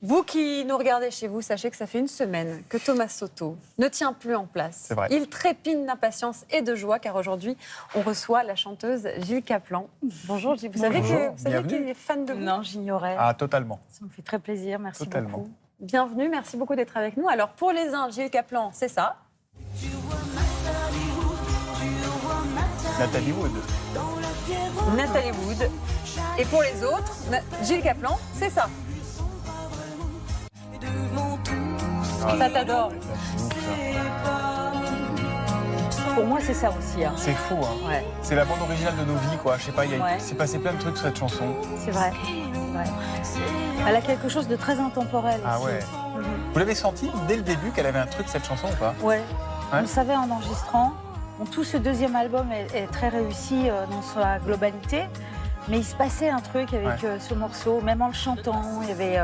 Vous qui nous regardez chez vous, sachez que ça fait une semaine que Thomas Soto ne tient plus en place. C'est vrai. Il trépigne d'impatience et de joie car aujourd'hui, on reçoit la chanteuse Gilles Caplan. Bonjour Gilles, vous savez Bienvenue. qu'il est fan de vous? Non, j'ignorais. Ah, totalement. Ça me fait très plaisir, merci Totalement. beaucoup. Bienvenue, merci beaucoup d'être avec nous. Alors pour les uns, Gilles Caplan, c'est ça. Nathalie Wood. Nathalie Wood. Et pour les autres, Gilles Caplan, c'est ça. Ça t'adore. Pour moi, c'est ça aussi. Hein. C'est fou, hein. Ouais, C'est la bande originale de nos vies, quoi. Je sais pas, Ouais. il s'est passé plein de trucs sur cette chanson. c'est vrai. Ouais. Elle a quelque chose de très intemporel Ah aussi. ouais. Vous l'avez senti dès le début qu'elle avait un truc, cette chanson, ou pas? Ouais. On le savait en enregistrant. Bon, tout ce deuxième album est très réussi dans sa globalité. Mais il se passait un truc avec ce morceau, même en le chantant. Il y avait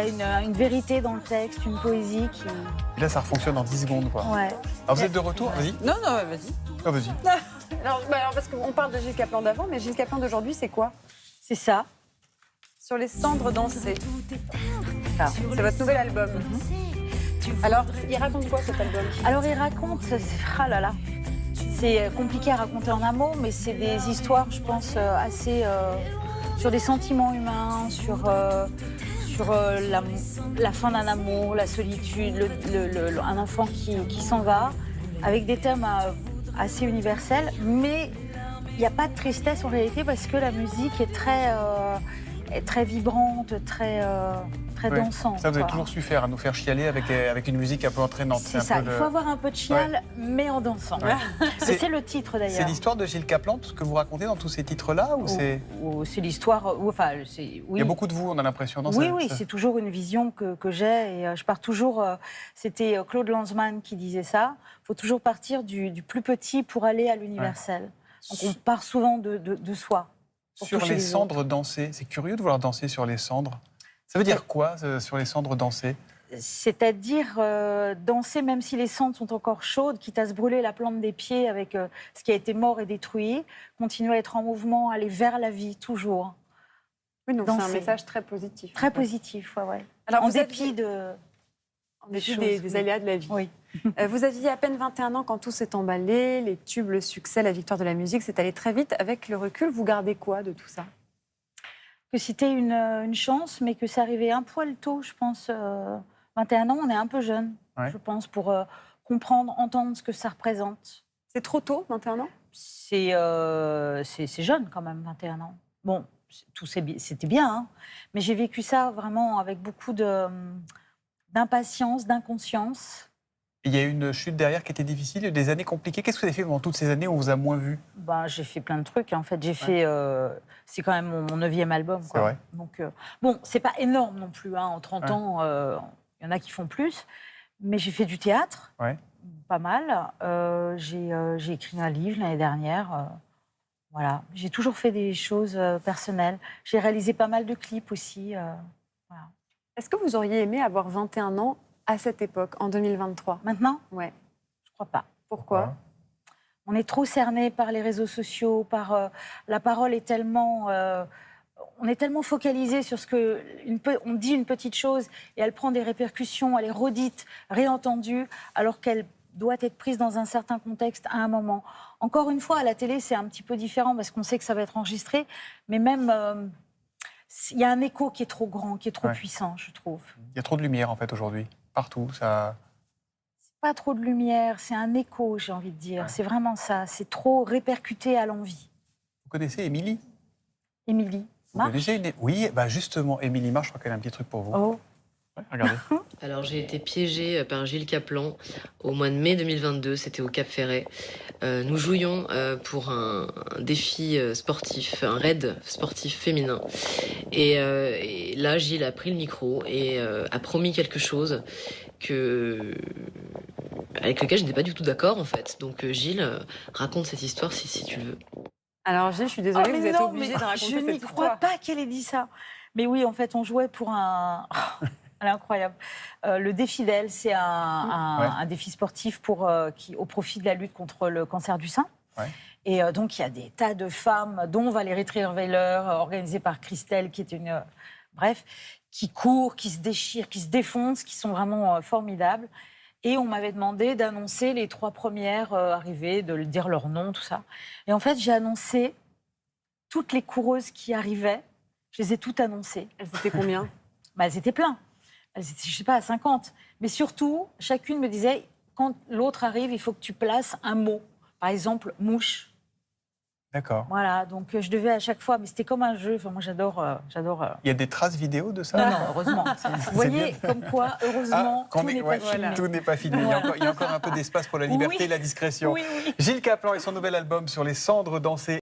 une vérité dans le texte, une poésie qui... Et là, ça fonctionne en 10 secondes, quoi. Ouais. Alors, vous êtes de retour? Vas-y. Non, vas-y. Ah, vas-y. Alors, parce qu'on parle de Gilles Caplan d'avant, mais Gilles Caplan d'aujourd'hui, c'est quoi? C'est ça. Sur les cendres dansées. Ah. C'est votre nouvel album. Alors, il raconte quoi cet album? Alors il raconte, ah là là, c'est compliqué à raconter en un mot, mais c'est des histoires, je pense, assez sur des sentiments humains, sur la fin d'un amour, la solitude, un enfant qui s'en va, avec des thèmes assez universels, mais il n'y a pas de tristesse en réalité parce que la musique est très vibrante, très Ouais. dansante. Ça, vous avez quoi. toujours su faire, à nous faire chialer avec une musique un peu entraînante. C'est un ça, peu il de- faut avoir un peu de chial, mais en dansant. Ouais. C'est le titre C'est d'ailleurs. l'histoire de Gilles Caplan, ce que vous racontez dans tous ces titres-là, ou c'est... C'est l'histoire, enfin, oui. Il y a beaucoup de vous, on a l'impression, dans Oui, ça. oui, c'est toujours une vision que j'ai et je pars toujours. C'était Claude Lanzmann qui disait ça. Il faut toujours partir du plus petit pour aller à l'universel. Donc on part souvent de soi. pour Sur toucher les les cendres danser, c'est curieux de vouloir danser sur les cendres. Ça veut dire quoi, sur les cendres danser? C'est-à-dire danser même si les cendres sont encore chaudes, quitte à se brûler la plante des pieds avec ce qui a été mort et détruit, continuer à être en mouvement, aller vers la vie toujours. Oui, donc c'est un Danser. message très positif. Très positif, ouais. Alors, En vous dépit aviez- de... En dépit choses, des oui. aléas de la vie. Oui. Vous aviez à peine 21 ans quand tout s'est emballé, les tubes, le succès, la victoire de la musique, c'est allé très vite. Avec le recul, vous gardez quoi de tout ça? Que c'était une chance, mais que ça arrivait un poil tôt, je pense. 21 ans, on est un peu jeune, Ouais. je pense, pour comprendre, entendre ce que ça représente. C'est trop tôt, 21 ans? C'est jeune quand même, 21 ans. Bon, c'était bien, hein, mais j'ai vécu ça vraiment avec beaucoup d'impatience, d'inconscience. Il y a eu une chute derrière qui était difficile, des années compliquées. Qu'est-ce que vous avez fait pendant toutes ces années où on vous a moins vu? Ben, j'ai fait plein de trucs, en fait. J'ai fait... c'est quand même mon 9e album. C'est Quoi. vrai. Donc, bon, c'est pas énorme non plus. Hein. En 30 Ouais. ans, il y en a qui font plus. Mais j'ai fait du théâtre, Ouais. pas mal. J'ai écrit un livre l'année dernière. Voilà. J'ai toujours fait des choses personnelles. J'ai réalisé pas mal de clips aussi. Voilà. Est-ce que vous auriez aimé avoir 21 ans à cette époque, en 2023? Maintenant, Ouais. je crois pas. Pourquoi? On est trop cerné par les réseaux sociaux, par la parole est tellement... on est tellement focalisé sur ce que... on dit une petite chose et elle prend des répercussions, elle est redite, réentendue, alors qu'elle doit être prise dans un certain contexte à un moment. Encore une fois, à la télé, c'est un petit peu différent parce qu'on sait que ça va être enregistré, mais même... il y a un écho qui est trop grand, qui est trop puissant, je trouve. Il y a trop de lumière, en fait, aujourd'hui. Partout, ça... Pas trop de lumière, c'est un écho, j'ai envie de dire. Ouais. C'est vraiment ça, c'est trop répercuté à l'envie. Vous connaissez Émilie? Émilie, Vous Marche. connaissez Oui, bah justement, Émilie Marche, je crois qu'elle a un petit truc pour vous. Oh. Ouais, regardez. Alors j'ai été piégée par Gilles Caplan au mois de mai 2022, c'était au Cap Ferret. Nous jouions pour un défi sportif, un raid sportif féminin. Et là, Gilles a pris le micro et a promis quelque chose avec lequel je n'étais pas du tout d'accord en fait. Donc Gilles, raconte cette histoire si tu le veux. Alors Gilles, je suis désolée, Oh, vous mais êtes non, obligée mais de raconter je n'y cette crois histoire. pas qu'elle ait dit ça. Mais oui, en fait, on jouait pour un... Elle est incroyable. Le défi d'elle, c'est un défi sportif au profit de la lutte contre le cancer du sein. Ouais. Et donc, il y a des tas de femmes, dont Valérie Trierweiler, organisée par Christelle, qui est une... bref, qui courent, qui se déchirent, qui se défoncent, qui sont vraiment formidables. Et on m'avait demandé d'annoncer les 3 premières arrivées, de dire leur nom, tout ça. Et en fait, j'ai annoncé toutes les coureuses qui arrivaient. Je les ai toutes annoncées. Elles étaient combien? Elles étaient plein. Elles étaient, je sais pas, à 50. Mais surtout, chacune me disait, quand l'autre arrive, il faut que tu places un mot. Par exemple, mouche. D'accord. Voilà, donc je devais à chaque fois, mais c'était comme un jeu. Enfin, moi, j'adore. Il y a des traces vidéo de ça? Non, non, heureusement. Vous voyez, comme quoi, heureusement, tout n'est pas filmé. Tout n'est pas filmé. Il y a encore un peu d'espace pour la liberté et la discrétion. Oui, oui. Gilles Caplan et son nouvel album sur les cendres dansées.